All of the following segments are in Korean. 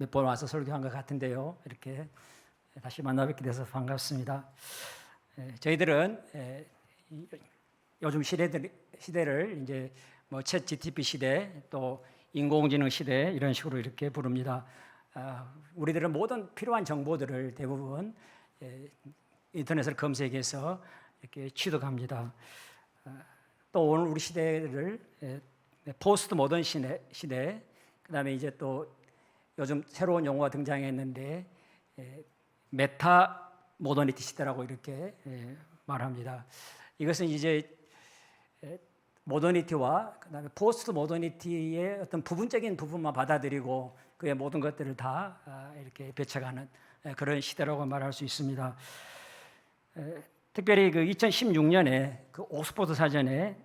몇 번 와서 설교한 것 같은데요. 이렇게 다시 만나뵙게 돼서 반갑습니다. 저희들은 요즘 시대를 이제 뭐 챗 GTP 시대, 또 인공지능 시대 이런 식으로 이렇게 부릅니다. 우리들은 모든 필요한 정보들을 대부분 인터넷을 검색해서 이렇게 취득합니다. 또 오늘 우리 시대를 포스트 모던 시대, 그다음에 이제 또 요즘 새로운 용어가 등장했는데 메타 모더니티 시대라고 이렇게 말합니다. 이것은 이제 모더니티와 그다음에 포스트 모더니티의 어떤 부분적인 부분만 받아들이고 그의 모든 것들을 다 이렇게 배쳐가는 그런 시대라고 말할 수 있습니다. 특별히 그 2016년에 그 옥스퍼드 사전에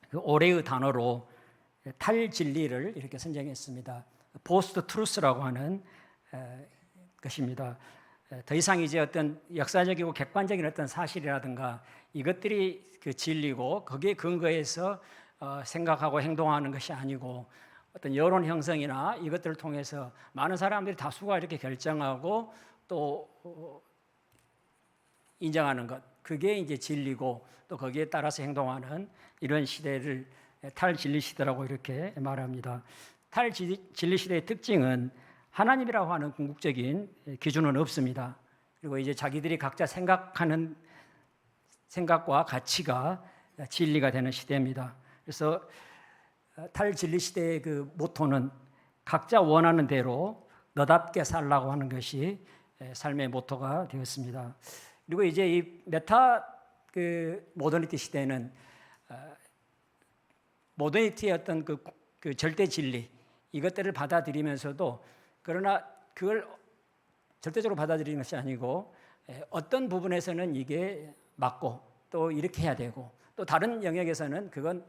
그 올해의 단어로 탈진리를 이렇게 선정했습니다. 포스트 트루스라고 하는 것입니다. 더 이상 이제 어떤 역사적이고 객관적인 어떤 사실이라든가 이것들이 그 진리고 거기에 근거해서 생각하고 행동하는 것이 아니고 어떤 여론 형성이나 이것들을 통해서 많은 사람들이 다수가 이렇게 결정하고 또 인정하는 것, 그게 이제 진리고 또 거기에 따라서 행동하는 이런 시대를 탈진리 시대라고 이렇게 말합니다. 탈진리 시대의 특징은 하나님이라고 하는 궁극적인 기준은 없습니다. 그리고 이제 자기들이 각자 생각하는 생각과 가치가 진리가 되는 시대입니다. 그래서 탈진리 시대의 그 모토는 각자 원하는 대로 너답게 살라고 하는 것이 삶의 모토가 되었습니다. 그리고 이제 이 메타 그 모더니티 시대는 모더니티의 어떤 그 절대 진리 이것들을 받아들이면서도 그러나 그걸 절대적으로 받아들이는 것이 아니고 어떤 부분에서는 이게 맞고 또 이렇게 해야 되고 또 다른 영역에서는 그건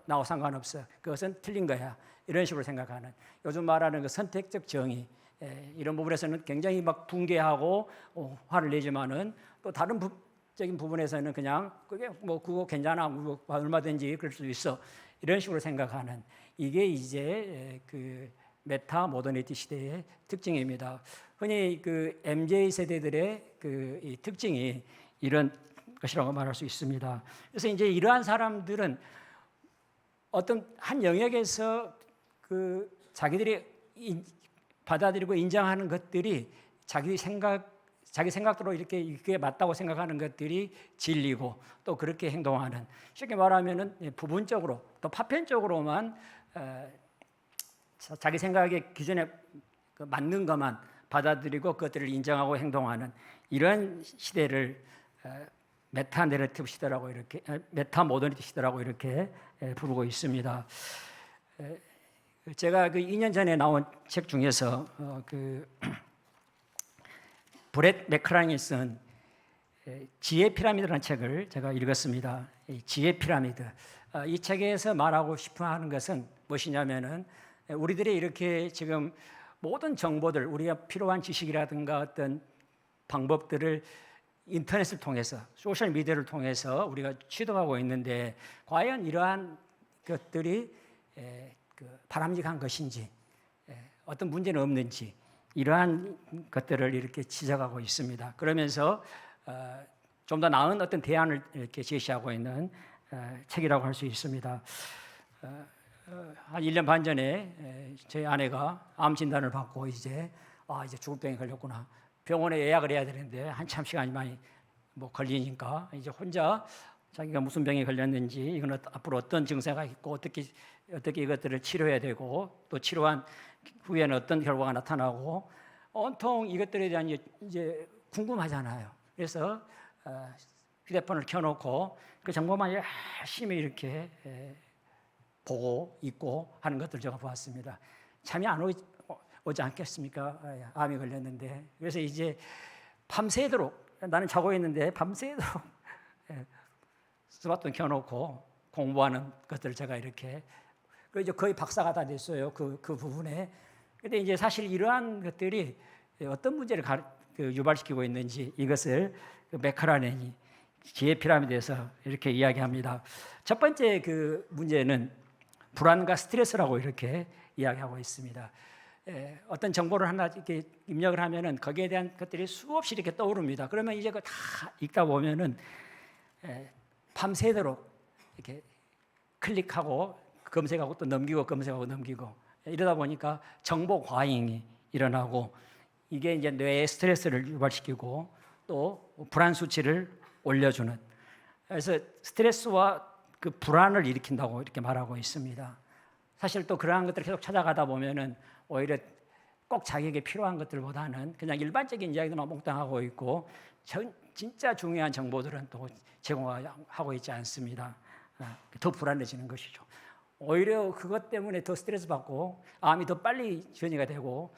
나와 상관없어. 그것은 틀린 거야. 이런 식으로 생각하는 요즘 말하는 그 선택적 정의 이런 부분에서는 굉장히 막 붕괴하고 화를 내지만은 또 다른 적인 부분에서는 그냥 그게 뭐 그거 괜찮아 뭐 얼마든지 그럴 수 있어 이런 식으로 생각하는 이게 이제 그 메타 모더니티 시대의 특징입니다. 흔히 그 MZ 세대들의 그 이 특징이 이런 것이라고 말할 수 있습니다. 그래서 이제 이러한 사람들은 어떤 한 영역에서 그 자기들이 받아들이고 인정하는 것들이 자기 생각대로 이렇게 이게 맞다고 생각하는 것들이 진리고 또 그렇게 행동하는 쉽게 말하면은 부분적으로 또 파편적으로만 자기 생각의 기준에 맞는 것만 받아들이고 그것들을 인정하고 행동하는 이런 시대를 메타 내러티브 시대라고 이렇게 메타 모더니티 시대라고 이렇게 부르고 있습니다. 제가 그 2년 전에 나온 책 중에서 그 브렛 맥크라니 쓴 지혜 피라미드라는 책을 제가 읽었습니다. 지혜 피라미드. 이 책에서 말하고 싶어 하는 것은 무엇이냐면은 우리들이 이렇게 지금 모든 정보들, 우리가 필요한 지식이라든가 어떤 방법들을 인터넷을 통해서, 소셜 미디어를 통해서 우리가 취득하고 있는데 과연 이러한 것들이 바람직한 것인지, 어떤 문제는 없는지 이러한 것들을 이렇게 지적하고 있습니다. 그러면서 좀 더 나은 어떤 대안을 이렇게 제시하고 있는 책이라고 할 수 있습니다. 한 1년 반 전에 저희 아내가 암 진단을 받고 이제 죽을 병에 걸렸구나. 병원에 예약을 해야 되는데 한참 시간이 많이 뭐 걸리니까 이제 혼자 자기가 무슨 병에 걸렸는지 이건 앞으로 어떤 증세가 있고 어떻게 이것들을 치료해야 되고 또 치료한 후에는 어떤 결과가 나타나고 온통 이것들에 대한 이제 궁금하잖아요. 그래서 휴대폰을 켜놓고 그 정보만 열심히 이렇게 보고 있고 하는 것들 제가 보았습니다. 잠이 안 오지 않겠습니까? 암이 걸렸는데 그래서 이제 밤새도록 나는 자고 있는데 밤새도록 스마트폰 켜놓고 공부하는 것들을 제가 이렇게 이제 거의 박사가 다 됐어요. 그 부분에. 근데 이제 사실 이러한 것들이 어떤 문제를 유발시키고 있는지 이것을 맥크라넨이 지혜 피라미드에서 이렇게 이야기합니다. 첫 번째 그 문제는 불안과 스트레스라고 이렇게 이야기하고 있습니다. 어떤 정보를 하나 이렇게 입력을 하면은 거기에 대한 것들이 수없이 이렇게 떠오릅니다. 그러면 이제 그 다 읽다 보면은 밤새도록 이렇게 클릭하고 검색하고 또 넘기고 검색하고 넘기고 이러다 보니까 정보 과잉이 일어나고 이게 이제 뇌에 스트레스를 유발시키고 또 불안 수치를 올려주는, 그래서 스트레스와 그 불안을 일으킨다고 이렇게 말하고 있습니다. 사실 또 그러한 것들을 계속 찾아가다 보면은 오히려 꼭 자기에게 필요한 것들보다는 그냥 일반적인 이야기들만 몽땅하고 있고 진짜 중요한 정보들은 또 제공하고 있지 않습니다. 더 불안해지는 것이죠. 오히려 그것 때문에 더 스트레스 받고 암이 더 빨리 전이가 되고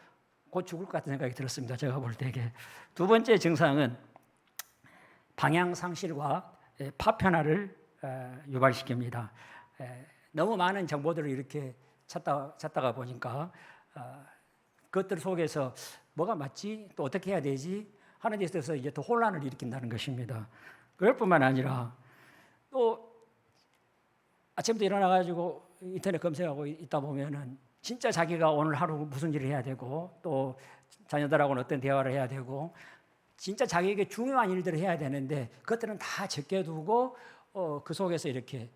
곧 죽을 것 같은 생각이 들었습니다. 제가 볼 때. 두 번째 증상은 방향 상실과 파편화를 유발시킵니다. 너무 많은 정보들을 이렇게 찾다가 보니까 그것들 속에서 뭐가 맞지? 또 어떻게 해야 되지? 하는 데 있어서 이제 더 혼란을 일으킨다는 것입니다. 그럴 뿐만 아니라 또 아침부터 일어나가지고 인터넷 검색하고 있다 보면은 진짜 자기가 오늘 하루 무슨 일을 해야 되고 또 자녀들하고는 어떤 대화를 해야 되고 진짜 자기에게 중요한 일들을 해야 되는데 그것들은 다 제껴두고 그 속에서 이렇게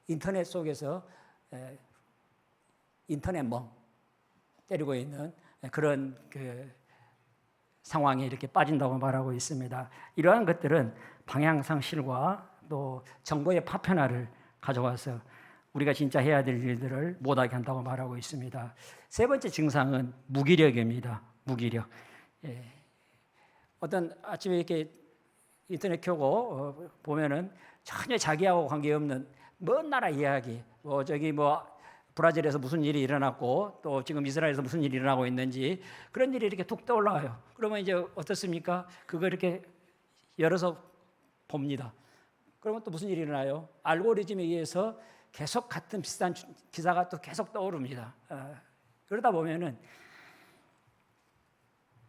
인터넷 속에서 인터넷 멍 때리고 있는 그런 그 상황에 이렇게 빠진다고 말하고 있습니다. 이러한 것들은 방향 상실과 또 정보의 파편화를 가져와서 우리가 진짜 해야 될 일들을 못하게 한다고 말하고 있습니다. 세 번째 증상은 무기력입니다. 무기력. 어떤 아침에 이렇게 인터넷 켜고 보면은 전혀 자기하고 관계없는 먼 나라 이야기, 브라질에서 무슨 일이 일어났고 또 지금 이스라엘에서 무슨 일이 일어나고 있는지 그런 일이 이렇게 툭 떠올라와요. 그러면 이제 어떻습니까? 그거 이렇게 열어서 봅니다. 그러면 또 무슨 일이 일어나요? 알고리즘에 의해서 계속 같은 비슷한 기사가 또 계속 떠오릅니다. 그러다 보면은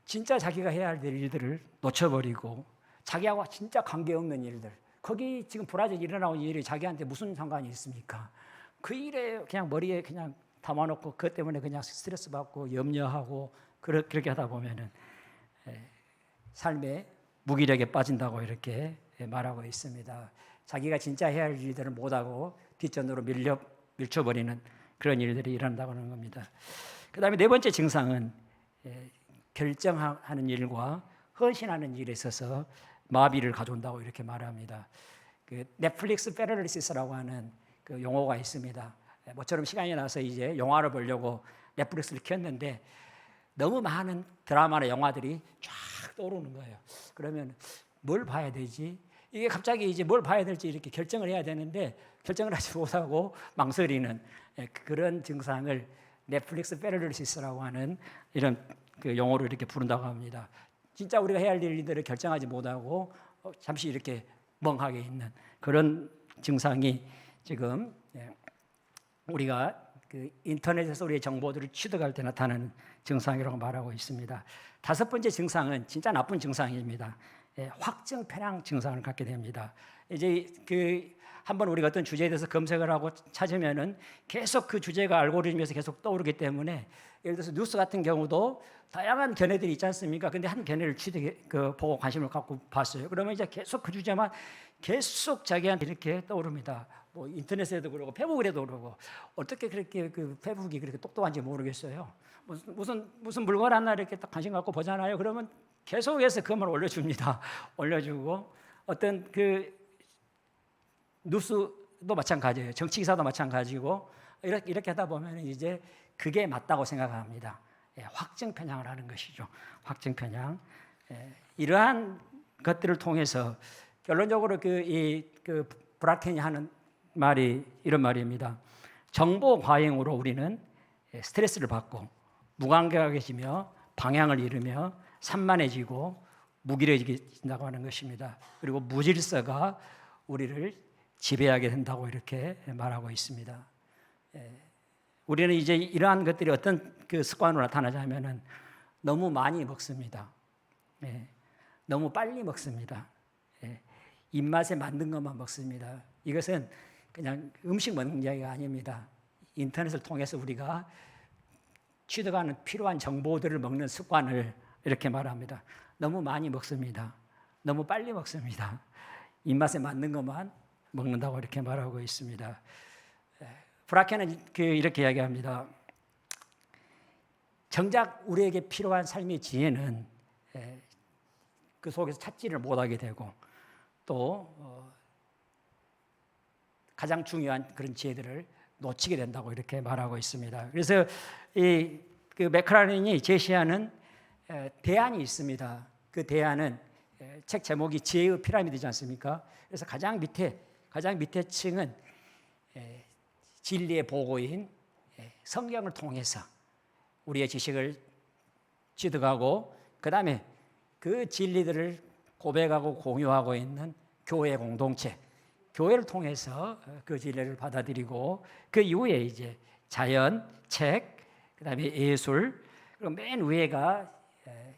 진짜 자기가 해야 할 일들을 놓쳐버리고 자기하고 진짜 관계없는 일들, 거기 지금 브라질 일어나는 일이 자기한테 무슨 상관이 있습니까? 그 일에 그냥 머리에 그냥 담아놓고 그것 때문에 그냥 스트레스 받고 염려하고 그렇게 하다 보면은 삶의 무기력에 빠진다고 이렇게 말하고 있습니다. 자기가 진짜 해야 할 일들을 못하고 뒷전으로 밀쳐버리는 그런 일들이 일어난다고 하는 겁니다. 그 다음에 네 번째 증상은 결정하는 일과 헌신하는 일에 있어서 마비를 가져온다고 이렇게 말합니다. 그 넷플릭스 패러리시스라고 하는 그 용어가 있습니다. 모처럼 시간이 나서 이제 영화를 보려고 넷플릭스를 켰는데 너무 많은 드라마나 영화들이 쫙 떠오르는 거예요. 그러면 뭘 봐야 되지? 이게 갑자기 이제 뭘 봐야 될지 이렇게 결정을 해야 되는데 결정을 하지 못하고 망설이는 그런 증상을 넷플릭스 패러리시스라고 하는 이런 그 용어로 이렇게 부른다고 합니다. 진짜 우리가 해야 할 일들을 결정하지 못하고 잠시 이렇게 멍하게 있는 그런 증상이 지금 우리가 그 인터넷에서 우리의 정보들을 취득할 때 나타나는 증상이라고 말하고 있습니다. 다섯 번째 증상은 진짜 나쁜 증상입니다. 확증 편향 증상을 갖게 됩니다. 이제 그 한번 우리가 어떤 주제에 대해서 검색을 하고 찾으면은 계속 그 주제가 알고리즘에서 계속 떠오르기 때문에 예를 들어서 뉴스 같은 경우도 다양한 견해들이 있지 않습니까? 근데 한 견해를 보고 관심을 갖고 봤어요. 그러면 이제 계속 그 주제만 계속 자기한테 이렇게 떠오릅니다. 뭐 인터넷에도 그러고 페북에도 그러고 어떻게 그렇게 그 페북이 그렇게 똑똑한지 모르겠어요. 무슨 물건 하나 이렇게 딱 관심 갖고 보잖아요. 그러면 계속해서 그것만 올려줍니다. 올려주고 어떤 그 뉴스도 마찬가지예요. 정치 기사도 마찬가지고 이렇게 하다 보면 이제 그게 맞다고 생각합니다. 확증 편향을 하는 것이죠. 확증 편향. 이러한 것들을 통해서 결론적으로 그 브라켄이 하는 말이 이런 말입니다. 정보 과잉으로 우리는 스트레스를 받고 무감각해지며 방향을 잃으며 산만해지고 무기력해진다고 하는 것입니다. 그리고 무질서가 우리를 지배하게 된다고 이렇게 말하고 있습니다. 우리는 이제 이러한 것들이 어떤 그 습관으로 나타나자면은 너무 많이 먹습니다. 너무 빨리 먹습니다. 입맛에 맞는 것만 먹습니다. 이것은 그냥 음식 먹는 이야기가 아닙니다. 인터넷을 통해서 우리가 취득하는 필요한 정보들을 먹는 습관을 이렇게 말합니다. 너무 많이 먹습니다. 너무 빨리 먹습니다. 입맛에 맞는 것만 먹는다고 이렇게 말하고 있습니다. 프라케는 이렇게 이야기합니다. 정작 우리에게 필요한 삶의 지혜는 그 속에서 찾지를 못하게 되고 또 가장 중요한 그런 지혜들을 놓치게 된다고 이렇게 말하고 있습니다. 그래서 그 맥클라렌이 제시하는 대안이 있습니다. 그 대안은 책 제목이 지혜의 피라미드지 않습니까? 그래서 가장 밑에 층은 진리의 보고인 성경을 통해서 우리의 지식을 취득하고 그 다음에 그 진리들을 고백하고 공유하고 있는 교회 공동체, 교회를 통해서 그 진리를 받아들이고 그 이후에 이제 자연, 책, 그 다음에 예술, 그리고 맨 위에가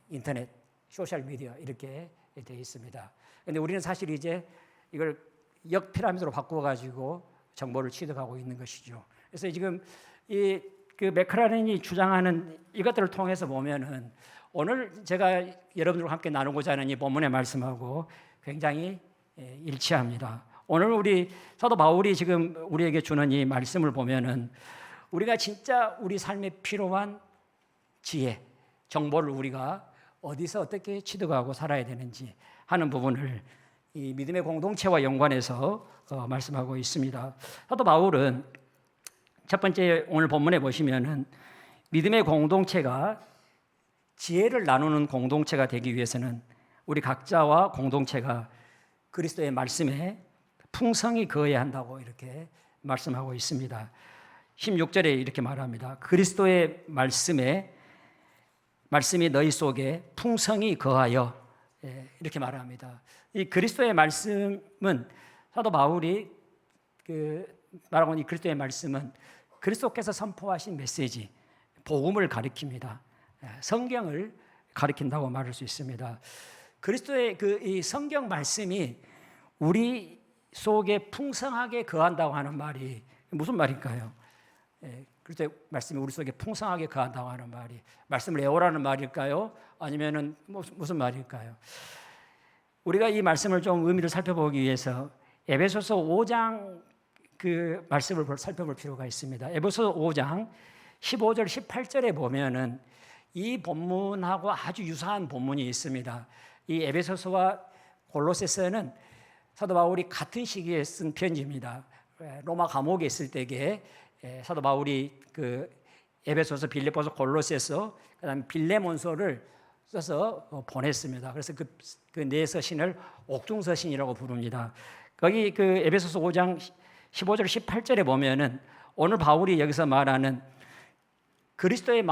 인터넷, 소셜 미디어 이렇게 되어 있습니다. 그런데 우리는 사실 이제 이걸 역 피라미드로 바꿔가지고 정보를 취득하고 있는 것이죠. 그래서 지금 그 맥클라렌이 주장하는 이것들을 통해서 보면은 오늘 제가 여러분들과 함께 나누고자 하는 이 본문의 말씀하고 굉장히 일치합니다. 오늘 우리 사도 바울이 지금 우리에게 주는 이 말씀을 보면은 우리가 진짜 우리 삶에 필요한 지혜, 정보를 우리가 어디서 어떻게 취득하고 살아야 되는지 하는 부분을 이 믿음의 공동체와 연관해서 말씀하고 있습니다. 사도 바울은 첫 번째 오늘 본문에 보시면은 믿음의 공동체가 지혜를 나누는 공동체가 되기 위해서는 우리 각자와 공동체가 그리스도의 말씀에 풍성히 거해야 한다고 이렇게 말씀하고 있습니다. 16절에 이렇게 말합니다. 그리스도의 말씀이 너희 속에 풍성히 거하여 이렇게 말합니다. 이 그리스도의 말씀은 사도 바울이 말하고 있는 이 그리스도의 말씀은 그리스도께서 선포하신 메시지, 복음을 가리킵니다. 성경을 가리킨다고 말할 수 있습니다. 그리스도의 이 성경 말씀이 우리 속에 풍성하게 거한다고 하는 말이 무슨 말일까요? 그리스도의 말씀이 우리 속에 풍성하게 거한다고 하는 말이 말씀을 외우라는 말일까요? 아니면은 무슨 말일까요? 우리가 이 말씀을 좀 의미를 살펴보기 위해서 에베소서 5장 그 말씀을 살펴볼 필요가 있습니다. 에베소서 5장 15절 18절에 보면은 이 본문하고 아주 유사한 본문이 있습니다. 이 에베소서와 골로새서는 사도 바울이 같은 시기에 쓴 편지입니다. 로마 감옥에 있을 때에 사도 바울이 그 에베소서, 빌립보서, 골로새서, 그다음 빌레몬서를 써서 보냈습니다. 그래서 그 네 서신을 옥중서신이라고 부릅니다. 거기 그 에베소서 5장 15절 18절에 보면은 오늘 바울이 여기서 말하는 그리스도의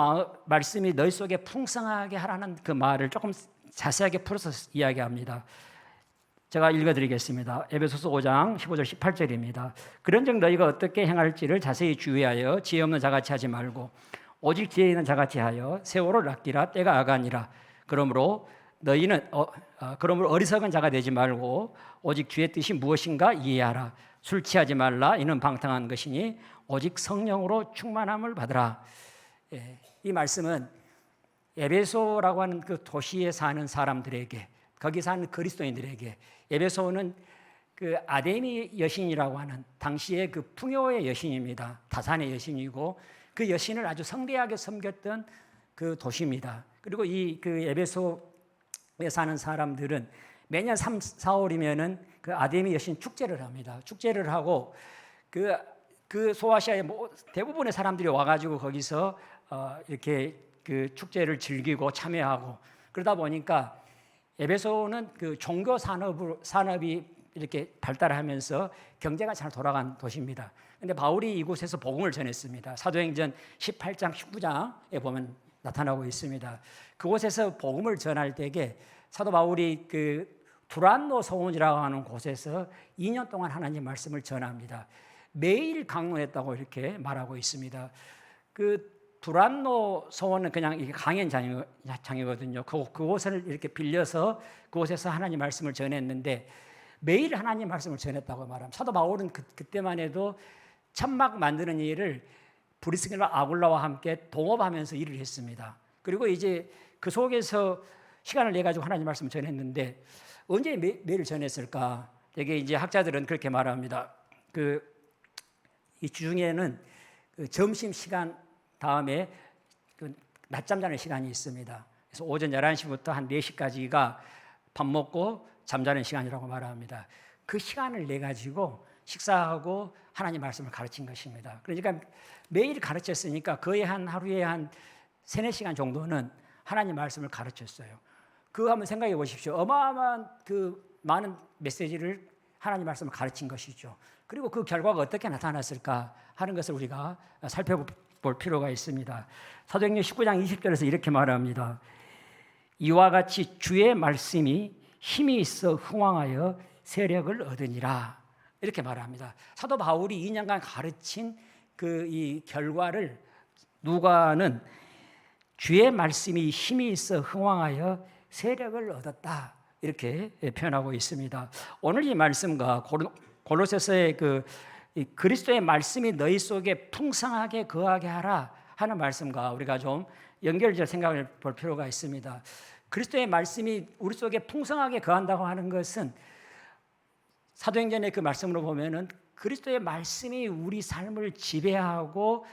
말씀이 너희 속에 풍성하게 하라는 그 말을 조금 자세하게 풀어서 이야기합니다. 제가 읽어드리겠습니다. 에베소서 5장 15절 18절입니다. 그런즉 너희가 어떻게 행할지를 자세히 주의하여 지혜 없는 자같이 하지 말고 오직 지혜 있는 자같이 하여 세월을 아끼라 때가 아가니라. 그러므로 너희는 그러므로 어리석은 자가 되지 말고 오직 주의 뜻이 무엇인가 이해하라. 술 취하지 말라. 이는 방탕한 것이니 오직 성령으로 충만함을 받으라. 이 말씀은 에베소라고 하는 그 도시에 사는 사람들에게, 거기 사는 그리스도인들에게, 에베소는 그 아데미 여신이라고 하는 당시의 그 풍요의 여신입니다. 다산의 여신이고 그 여신을 아주 성대하게 섬겼던 그 도시입니다. 그리고 그 에베소에 사는 사람들은 매년 3, 4월이면은 그 아데미 여신 축제를 합니다. 축제를 하고 그 소아시아의 대부분의 사람들이 와가지고 거기서 이렇게 그 축제를 즐기고 참여하고 그러다 보니까 에베소는 그 종교 산업이 이렇게 발달하면서 경제가 잘 돌아간 도시입니다. 그런데 바울이 이곳에서 복음을 전했습니다. 사도행전 18장, 19장에 보면 나타나고 있습니다. 그곳에서 복음을 전할 때에 사도 바울이 그 두란노 소원이라고 하는 곳에서 2년 동안 하나님 말씀을 전합니다. 매일 강론했다고 이렇게 말하고 있습니다. 그 두란노 소원은 그냥 이게 강연장이거든요. 그곳을 이렇게 빌려서 그곳에서 하나님 말씀을 전했는데 매일 하나님 말씀을 전했다고 말합니다. 사도 바울은 그때만 해도 천막 만드는 일을 브리스길라 아굴라와 함께 동업하면서 일을 했습니다. 그리고 이제 그 속에서 시간을 내 가지고 하나님 말씀을 전했는데 언제 매일 전했을까? 되게 이제 학자들은 그렇게 말합니다. 이 주중에는 점심 시간 다음에 낮잠 자는 시간이 있습니다. 그래서 오전 11시부터 한 4시까지가 밥 먹고 잠자는 시간이라고 말합니다. 그 시간을 내 가지고 식사하고 하나님 말씀을 가르친 것입니다. 그러니까 매일 가르쳤으니까 거의 한 하루에 한 3-4시간 정도는 하나님 말씀을 가르쳤어요. 그거 한번 생각해 보십시오. 어마어마한 그 많은 메시지를 하나님 말씀을 가르친 것이죠. 그리고 그 결과가 어떻게 나타났을까 하는 것을 우리가 살펴볼 필요가 있습니다. 사도행전 19장 20절에서 이렇게 말합니다. 이와 같이 주의 말씀이 힘이 있어 흥왕하여 세력을 얻으니라. 이렇게 말합니다. 사도 바울이 2년간 가르친 이 결과를 누가는 주의 말씀이 힘이 있어 흥왕하여 세력을 얻었다. 이렇게 표현하고 있습니다. 오늘 이 말씀과 골로새서의 그리스도의 말씀이 너희 속에 풍성하게 거하게 하라 하는 말씀과 우리가 좀 연결지어 생각을 볼 필요가 있습니다. 그리스도의 말씀이 우리 속에 풍성하게 거한다고 하는 것은 사도행전의 그 말씀으로 보면은 그리스도의 말씀이 우리 삶을 지배하고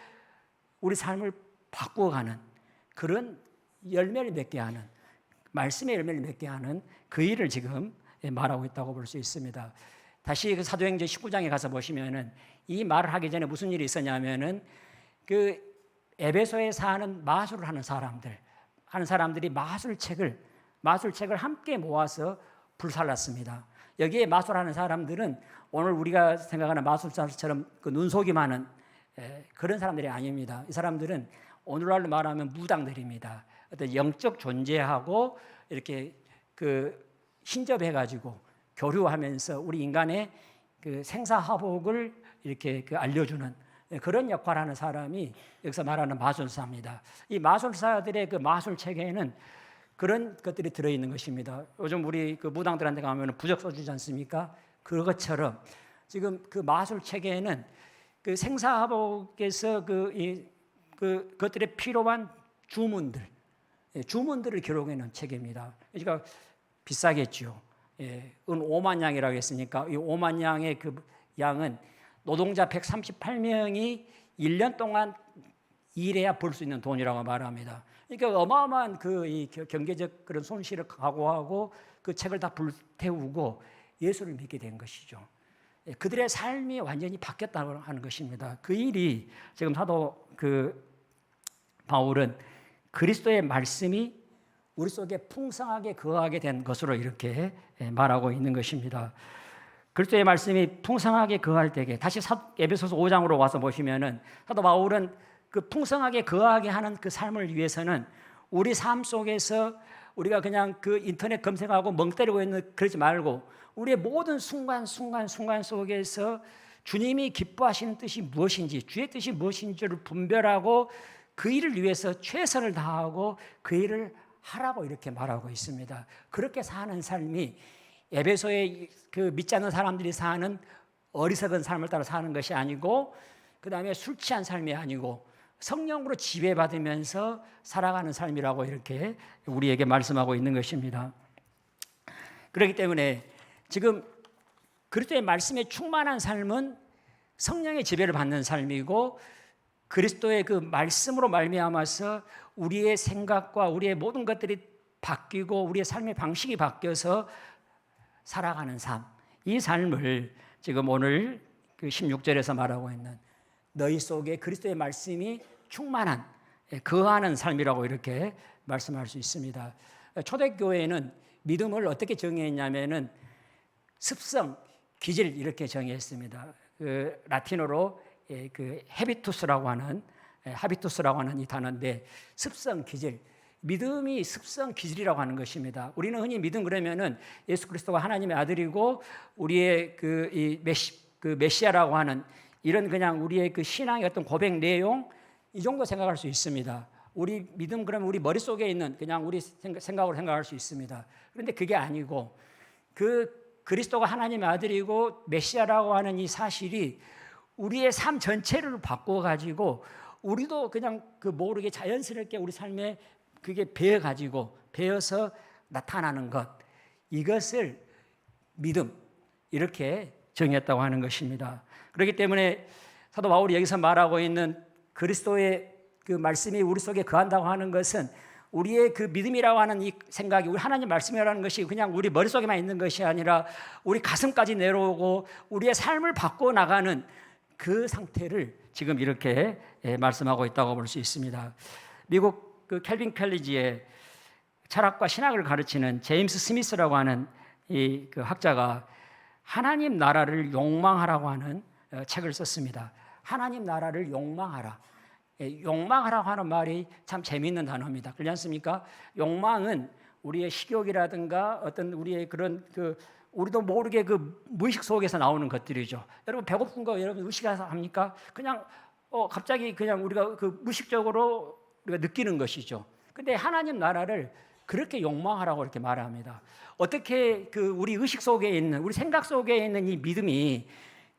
우리 삶을 바꾸어가는 그런 열매를 맺게 하는 말씀의 열매를 맺게 하는 그 일을 지금 말하고 있다고 볼 수 있습니다. 다시 그 사도행전 19장에 가서 보시면은 이 말을 하기 전에 무슨 일이 있었냐면은 그 에베소에 사는 마술을 하는 사람들이 마술책을 함께 모아서 불살랐습니다. 여기에 마술하는 사람들은 오늘 우리가 생각하는 마술사처럼 그 눈속이 많은 그런 사람들이 아닙니다. 이 사람들은 오늘날로 말하면 무당들입니다. 어떤 영적 존재하고 이렇게 신접해가지고 교류하면서 우리 인간의 그 생사화복을 이렇게 알려주는 그런 역할을 하는 사람이 여기서 말하는 마술사입니다. 이 마술사들의 그 마술책에는 그런 것들이 들어있는 것입니다. 요즘 우리 그 무당들한테 가면 부적 써주지 않습니까? 그것처럼 지금 그 마술책에는 그 생사화복에서 그것들의 필요한 주문들을 기록해놓은 책입니다. 그러니까 비싸겠죠. 은 5만 양이라고 했으니까 이 5만 양의 그 양은 노동자 138명이 1년 동안 일해야 벌 수 있는 돈이라고 말합니다. 그러니까 어마어마한 이 경제적 그런 손실을 각오하고 그 책을 다 불태우고 예수를 믿게 된 것이죠. 그들의 삶이 완전히 바뀌었다고 하는 것입니다. 그 일이 지금 사도 바울은 그리스도의 말씀이 우리 속에 풍성하게 거하게 된 것으로 이렇게 말하고 있는 것입니다. 그리스도의 말씀이 풍성하게 거할 때에 다시 에베소서 5장으로 와서 보시면은 사도 바울은 그 풍성하게 거하게 하는 그 삶을 위해서는 우리 삶 속에서 우리가 그냥 그 인터넷 검색하고 멍 때리고 있는 그러지 말고 우리의 모든 순간 속에서 주님이 기뻐하시는 뜻이 무엇인지 주의 뜻이 무엇인지를 분별하고 그 일을 위해서 최선을 다하고 그 일을 하라고 이렇게 말하고 있습니다. 그렇게 사는 삶이 에베소의 그 믿지 않는 사람들이 사는 어리석은 삶을 따라 사는 것이 아니고 그 다음에 술 취한 삶이 아니고 성령으로 지배받으면서 살아가는 삶이라고 이렇게 우리에게 말씀하고 있는 것입니다. 그렇기 때문에 지금 그리스도의 말씀에 충만한 삶은 성령의 지배를 받는 삶이고 그리스도의 그 말씀으로 말미암아서 우리의 생각과 우리의 모든 것들이 바뀌고 우리의 삶의 방식이 바뀌어서 살아가는 삶, 이 삶을 지금 오늘 그 16절에서 말하고 있는 너희 속에 그리스도의 말씀이 충만한 거하는 삶이라고 이렇게 말씀할 수 있습니다. 초대교회는 믿음을 어떻게 정의했냐면은 습성, 기질 이렇게 정의했습니다. 그 라틴어로 그 하비투스라고 하는 이 단어인데 습성, 기질, 믿음이 습성, 기질이라고 하는 것입니다. 우리는 흔히 믿음 그러면은 예수 그리스도가 하나님의 아들이고 우리의 이 메시아라고 하는 이런 그냥 우리의 그 신앙의 어떤 고백 내용 이 정도 생각할 수 있습니다. 우리 믿음 그러면 우리 머릿속에 있는 그냥 우리 생각으로 생각할 수 있습니다. 그런데 그게 아니고 그리스도가 하나님의 아들이고 메시아라고 하는 이 사실이 우리의 삶 전체를 바꾸어 가지고 우리도 그냥 그 모르게 자연스럽게 우리 삶에 그게 배어서 나타나는 것, 이것을 믿음, 이렇게 정했다고 하는 것입니다. 그렇기 때문에 사도 바울이 여기서 말하고 있는 그리스도의 그 말씀이 우리 속에 거한다고 하는 것은 우리의 그 믿음이라고 하는 이 생각이, 우리 하나님 말씀이라는 것이 그냥 우리 머릿속에만 있는 것이 아니라 우리 가슴까지 내려오고 우리의 삶을 바꿔 나가는 그 상태를 지금 이렇게 말씀하고 있다고 볼 수 있습니다. 미국 그 캘빈 컬리지의 철학과 신학을 가르치는 제임스 스미스라고 하는 이 그 학자가 하나님 나라를 욕망하라고 하는 책을 썼습니다. 하나님 나라를 욕망하라. 욕망하라고 하는 말이 참 재미있는 단어입니다. 그렇지 않습니까? 욕망은 우리의 식욕이라든가 어떤 우리의 그런 그 우리도 모르게 그 무의식 속에서 나오는 것들이죠. 여러분 배고픈 거 여러분 의식해서 합니까? 그냥 갑자기 그냥 우리가 그 무의식적으로 우리가 느끼는 것이죠. 근데 하나님 나라를 그렇게 욕망하라고 이렇게 말합니다. 어떻게 그 우리 의식 속에 있는, 우리 생각 속에 있는 이 믿음이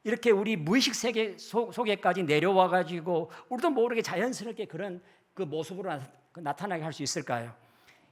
이렇게 우리 무의식 세계 속에까지 내려와 가지고 우리도 모르게 자연스럽게 그런 그 모습으로 나타나게 할 수 있을까요?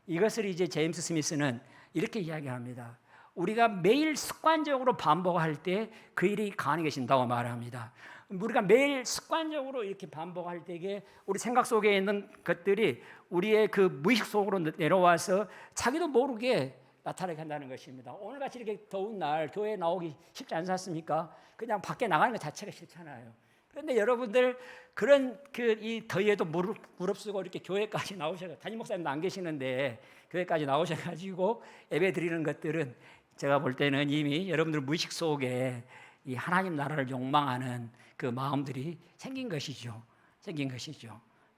이것을 이제 제임스 스미스는 이렇게 이야기합니다. 우리가 매일 습관적으로 반복할 때 그 일이 가능해진다고 말합니다. 우리가 매일 습관적으로 이렇게 반복할 때에 우리 생각 속에 있는 것들이 우리의 그 무의식 속으로 내려와서 자기도 모르게 나타나게 한다는 것입니다. 오늘같이 이렇게 더운 날 교회에 나오기 쉽지 않지 않습니까? 그냥 밖에 나가는 것 자체가 싫잖아요. 그런데 여러분들 그런 그 이 더위에도 무릅쓰고 이렇게 교회까지 나오셔서, 담임 목사님도 안 계시는데 교회까지 나오셔가지고 예배 드리는 것들은 제가 볼 때는 이미 여러분들 무의식 속에 이 하나님 나라를 욕망하는 그 마음들이 생긴 것이죠.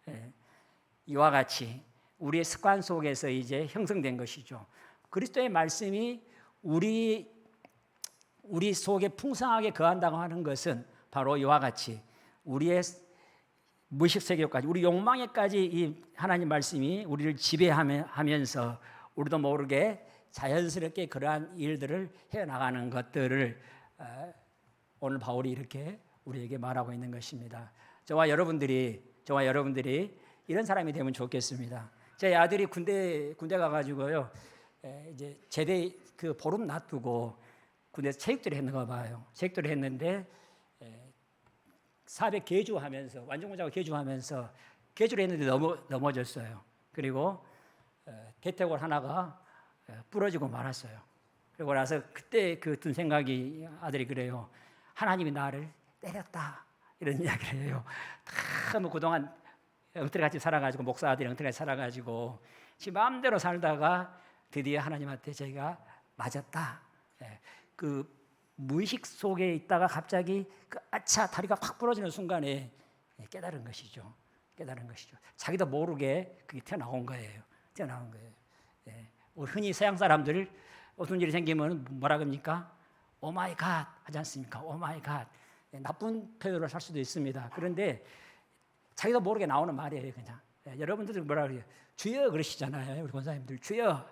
예. 이와 같이 우리의 습관 속에서 이제 형성된 것이죠. 그리스도의 말씀이 우리 속에 풍성하게 거한다고 하는 것은 바로 이와 같이 우리의 무의식 세계까지, 우리 욕망에까지 이 하나님 말씀이 우리를 지배하면서 우리도 모르게 자연스럽게 그러한 일들을 해나가는 것들을 오늘 바울이 이렇게 우리에게 말하고 있는 것입니다. 저와 여러분들이 이런 사람이 되면 좋겠습니다. 제 아들이 군대 가가지고요, 이제 제대 그 보름 놔두고 군대에서 체육대를 했는가 봐요. 체육대를 했는데 400 계주하면서 완전군자고 계주하면서 계주를 했는데 넘어졌어요. 그리고 대퇴골 하나가 부러지고 말았어요. 그리고 나서 그때 그 든 생각이, 아들이 그래요. 하나님이 나를 때렸다, 이런 이야기를 해요. 다 그동안 엉터리같이 살아가지고, 목사 아들이 엉터리같이 살아가지고 지 마음대로 살다가 드디어 하나님한테 제가 맞았다. 그 무의식 속에 있다가 갑자기 그 아차 다리가 확 부러지는 순간에 깨달은 것이죠. 자기도 모르게 그게 튀어나온 거예요. 흔히 서양 사람들 어떤 일이 생기면 뭐라 그럽니까? 오 마이 갓 하지 않습니까? 오 마이 갓. 나쁜 표현을 할 수도 있습니다. 그런데 자기도 모르게 나오는 말이에요, 그냥. 여러분들은 뭐라 그래요? 주여 그러시잖아요. 우리 권사님들 주여.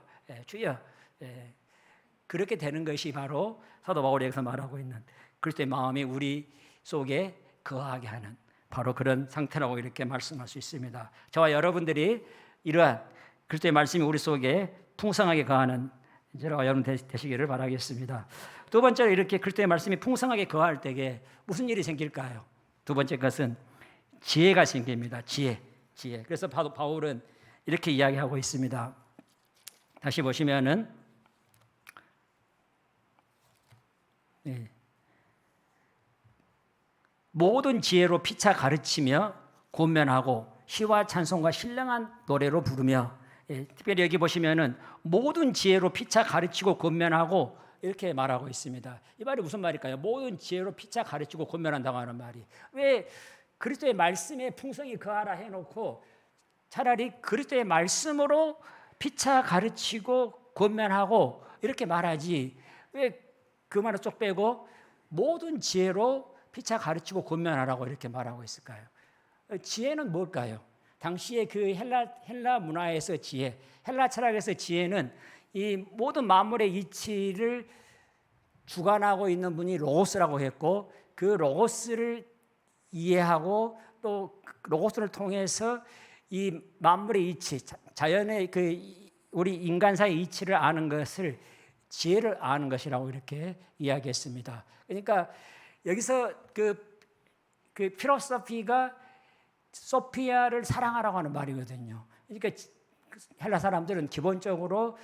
그렇게 되는 것이 바로 사도 바울이 여기서 말하고 있는 그리스도의 마음이 우리 속에 거하게 하는 바로 그런 상태라고 이렇게 말씀할 수 있습니다. 저와 여러분들이 이러한 그리스도의 말씀이 우리 속에 풍성하게 거하는 저와 여러분 되시기를 바라겠습니다. 두 번째로 이렇게 그리스도의 말씀이 풍성하게 거할 때에 무슨 일이 생길까요? 두 번째 것은 지혜가 생깁니다. 지혜. 그래서 바울은 이렇게 이야기하고 있습니다. 다시 보시면은 모든 지혜로 피차 가르치며 권면하고 시와 찬송과 신령한 노래로 부르며, 특별히 여기 보시면은 모든 지혜로 피차 가르치고 권면하고 이렇게 말하고 있습니다. 이 말이 무슨 말일까요? 모든 지혜로 피차 가르치고 권면한다고 하는 말이, 왜 그리스도의 말씀에 풍성히 거하라 해놓고 차라리 그리스도의 말씀으로 피차 가르치고 권면하고 이렇게 말하지, 왜 그 말을 쏙 빼고 모든 지혜로 피차 가르치고 권면하라고 이렇게 말하고 있을까요? 지혜는 뭘까요? 당시의 그 헬라 문화에서 지혜, 헬라 철학에서 지혜는 이 모든 만물의 이치를 주관하고 있는 분이 로고스라고 했고, 그 로고스를 이해하고 또 로고스를 통해서 이 만물의 이치, 자연의 우리 인간사의 이치를 아는 것을 지혜를 아는 것이라고 이렇게 이야기했습니다. 그러니까 여기서 그 필로소피가 소피아를 사랑하라고 하는 말이거든요. 그러니까 헬라 사람들은 기본적으로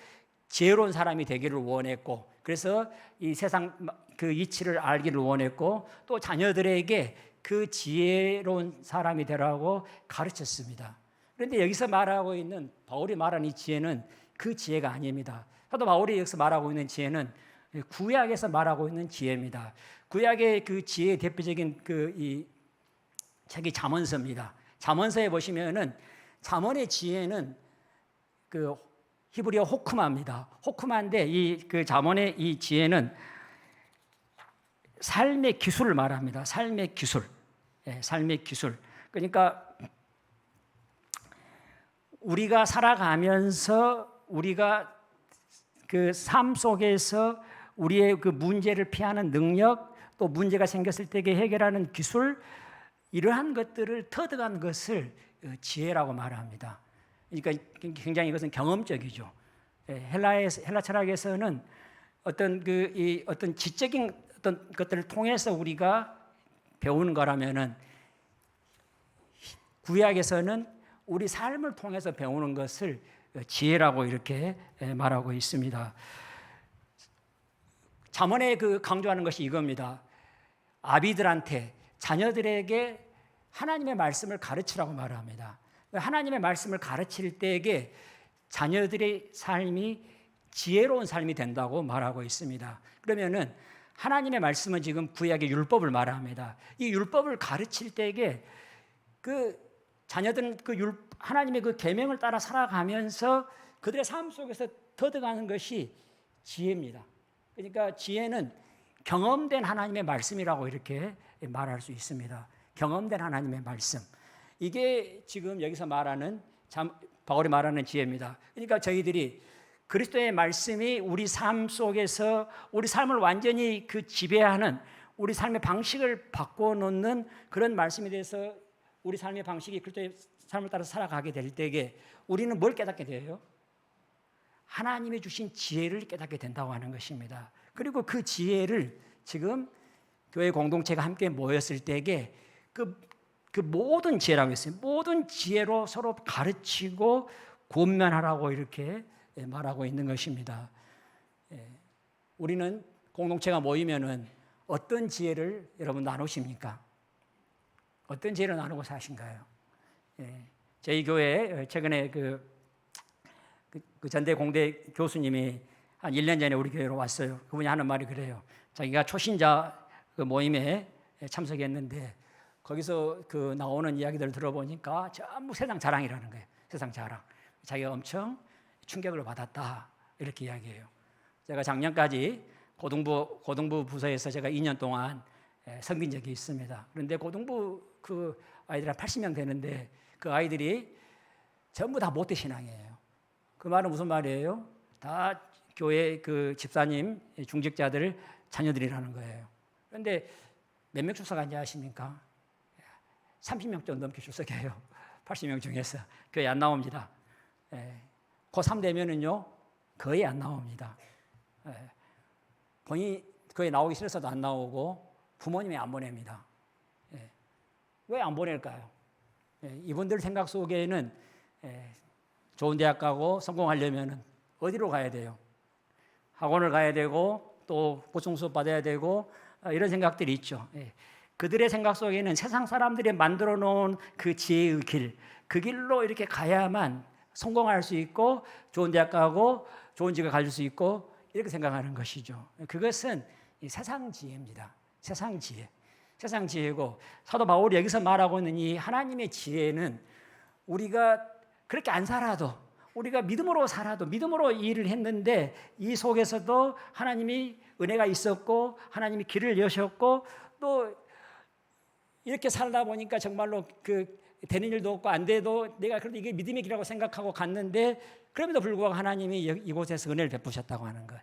지혜로운 사람이 되기를 원했고, 그래서 이 세상 그 이치를 알기를 원했고, 또 자녀들에게 그 지혜로운 사람이 되라고 가르쳤습니다. 그런데 여기서 말하고 있는 바울이 말하는 이 지혜는 그 지혜가 아닙니다. 사도 바울이 여기서 말하고 있는 지혜는 구약에서 말하고 있는 지혜입니다. 구약의 그 지혜의 대표적인 이 책이 잠언서입니다. 잠언서에 보시면은 잠언의 지혜는 그 히브리어 호크마입니다. 호크마인데 그 잠언의 이 지혜는 삶의 기술을 말합니다. 삶의 기술. 삶의 기술. 그러니까 우리가 살아가면서 우리가 그 삶 속에서 우리의 그 문제를 피하는 능력, 또 문제가 생겼을 때 해결하는 기술, 이러한 것들을 터득한 것을 지혜라고 말합니다. 그러니까 굉장히 이것은 경험적이죠. 헬라 철학에서는 어떤 지적인 어떤 것들을 통해서 우리가 배우는 거라면은, 구약에서는 우리 삶을 통해서 배우는 것을 지혜라고 이렇게 말하고 있습니다. 잠언에 강조하는 것이 이겁니다. 아비들한테, 자녀들에게 하나님의 말씀을 가르치라고 말합니다. 하나님의 말씀을 가르칠 때에 자녀들의 삶이 지혜로운 삶이 된다고 말하고 있습니다. 그러면은 하나님의 말씀은 지금 구약의 율법을 말합니다. 이 율법을 가르칠 때에 그 자녀들은 하나님의 그 계명을 따라 살아가면서 그들의 삶 속에서 터득하는 것이 지혜입니다. 그러니까 지혜는 경험된 하나님의 말씀이라고 이렇게 말할 수 있습니다. 경험된 하나님의 말씀. 이게 지금 여기서 말하는 바울이 말하는 지혜입니다. 그러니까 저희들이 그리스도의 말씀이 우리 삶 속에서 우리 삶을 완전히 지배하는, 우리 삶의 방식을 바꿔놓는 그런 말씀에 대해서 우리 삶의 방식이 그리스도의 삶을 따라 살아가게 될 때에 우리는 뭘 깨닫게 돼요? 하나님이 주신 지혜를 깨닫게 된다고 하는 것입니다. 그리고 그 지혜를 지금 교회 공동체가 함께 모였을 때에 그 모든 지혜라고 했어요. 모든 지혜로 서로 가르치고 권면하라고 이렇게 말하고 있는 것입니다. 우리는 공동체가 모이면은 어떤 지혜를 여러분 나누십니까? 어떤 지혜를 나누고 사신가요? 저희 교회 최근에 그 전대 공대 교수님이 한 1년 전에 우리 교회로 왔어요. 그분이 하는 말이 그래요. 자기가 초신자 그 모임에 참석했는데 거기서 나오는 이야기들을 들어보니까 전부 세상 자랑이라는 거예요. 세상 자랑. 자기가 엄청 충격을 받았다 이렇게 이야기해요. 제가 작년까지 고등부 부서에서 제가 2년 동안 섬긴 적이 있습니다. 그런데 고등부 그 아이들 한 80명 되는데 그 아이들이 전부 다 모태 신앙이에요. 그 말은 무슨 말이에요? 다 교회 그 집사님, 중직자들 자녀들이라는 거예요. 그런데 몇 명 출석한지 아십니까? 30명 좀 넘게 출석해요. 80명 중에서. 교회 안 나옵니다. 고3 되면은요, 거의 안 나옵니다. 본인이 교회 나오기 싫어서도 안 나오고 부모님이 안 보냅니다. 왜 안 보낼까요? 이분들 생각 속에는 좋은 대학 가고 성공하려면 어디로 가야 돼요? 학원을 가야 되고 또 보충 수업 받아야 되고 이런 생각들이 있죠. 그들의 생각 속에는 세상 사람들이 만들어 놓은 그 지혜의 길, 그 길로 이렇게 가야만 성공할 수 있고 좋은 대학 가고 좋은 직을 가질 수 있고 이렇게 생각하는 것이죠. 그것은 세상 지혜입니다. 세상 지혜. 세상 지혜고 사도 바울이 여기서 말하고 있는 이 하나님의 지혜는 우리가 그렇게 안 살아도 우리가 믿음으로 살아도 믿음으로 일을 했는데 이 속에서도 하나님이 은혜가 있었고 하나님이 길을 여셨고 또 이렇게 살다 보니까 정말로 되는 일도 없고 안 돼도 내가 그래도 이게 믿음의 길이라고 생각하고 갔는데 그럼에도 불구하고 하나님이 이곳에서 은혜를 베푸셨다고 하는 거예요.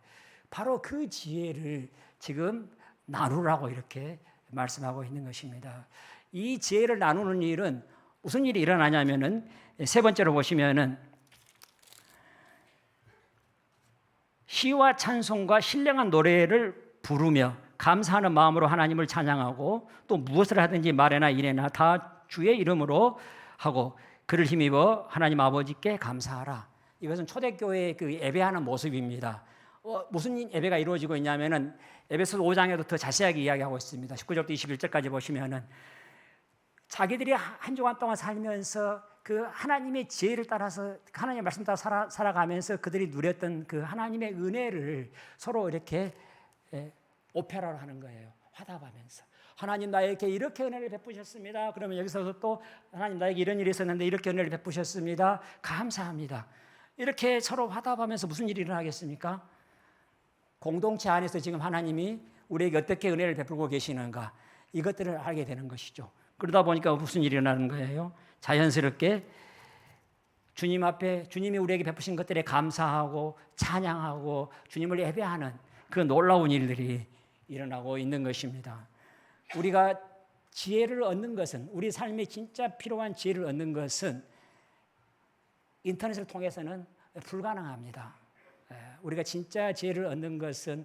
바로 그 지혜를 지금 나누라고 이렇게 말씀하고 있는 것입니다. 이 지혜를 나누는 일은 무슨 일이 일어나냐면은 세 번째로 보시면은 시와 찬송과 신령한 노래를 부르며 감사하는 마음으로 하나님을 찬양하고 또 무엇을 하든지 말이나 일에나 다 주의 이름으로 하고 그를 힘입어 하나님 아버지께 감사하라. 이것은 초대교회의 그 예배하는 모습입니다. 무슨 예배가 이루어지고 있냐면은 에베소서 5장에도 더 자세하게 이야기하고 있습니다. 19절부터 21절까지 보시면은 자기들이 한 주간 동안 살면서 그 하나님의 지혜를 따라서 하나님의 말씀 따라 살아가면서 그들이 누렸던 그 하나님의 은혜를 서로 이렇게 오페라로 하는 거예요. 화답하면서 하나님 나에게 이렇게 은혜를 베푸셨습니다. 그러면 여기서 또 하나님 나에게 이런 일이 있었는데 이렇게 은혜를 베푸셨습니다. 감사합니다. 이렇게 서로 화답하면서 무슨 일이 일어나겠습니까? 공동체 안에서 지금 하나님이 우리에게 어떻게 은혜를 베풀고 계시는가 이것들을 알게 되는 것이죠. 그러다 보니까 무슨 일이 일어나는 거예요? 자연스럽게 주님 앞에 주님이 우리에게 베푸신 것들에 감사하고 찬양하고 주님을 예배하는 그 놀라운 일들이 일어나고 있는 것입니다. 우리가 지혜를 얻는 것은 우리 삶에 진짜 필요한 지혜를 얻는 것은 인터넷을 통해서는 불가능합니다. 우리가 진짜 지혜를 얻는 것은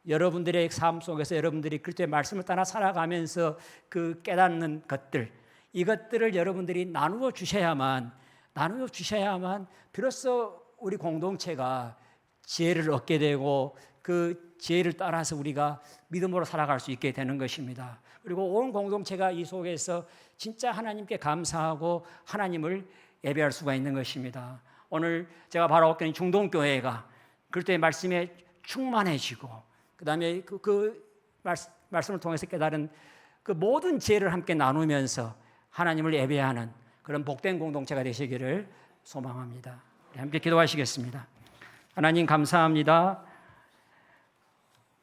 여러분들의 삶 속에서 여러분들이 그리스도의 말씀을 따라 살아가면서 그 깨닫는 것들 이것들을 여러분들이 나누어 주셔야만 비로소 우리 공동체가 지혜를 얻게 되고 그 지혜를 따라서 우리가 믿음으로 살아갈 수 있게 되는 것입니다. 그리고 온 공동체가 이 속에서 진짜 하나님께 감사하고 하나님을 예배할 수가 있는 것입니다. 오늘 제가 바라보기에는 중동교회가 그리스도의 말씀에 충만해지고 그 다음에 말씀을 통해서 깨달은 그 모든 지혜를 함께 나누면서 하나님을 예배하는 그런 복된 공동체가 되시기를 소망합니다. 함께 기도하시겠습니다. 하나님 감사합니다.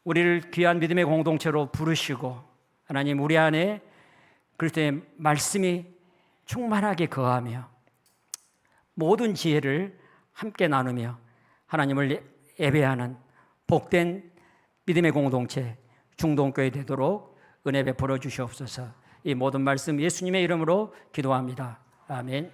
우리를 귀한 믿음의 공동체로 부르시고 하나님 우리 안에 그리스도의 말씀이 충만하게 거하며 모든 지혜를 함께 나누며 하나님을 예배하는 복된 믿음의 공동체 중동교회 되도록 은혜 베풀어 주시옵소서. 이 모든 말씀 예수님의 이름으로 기도합니다. 아멘.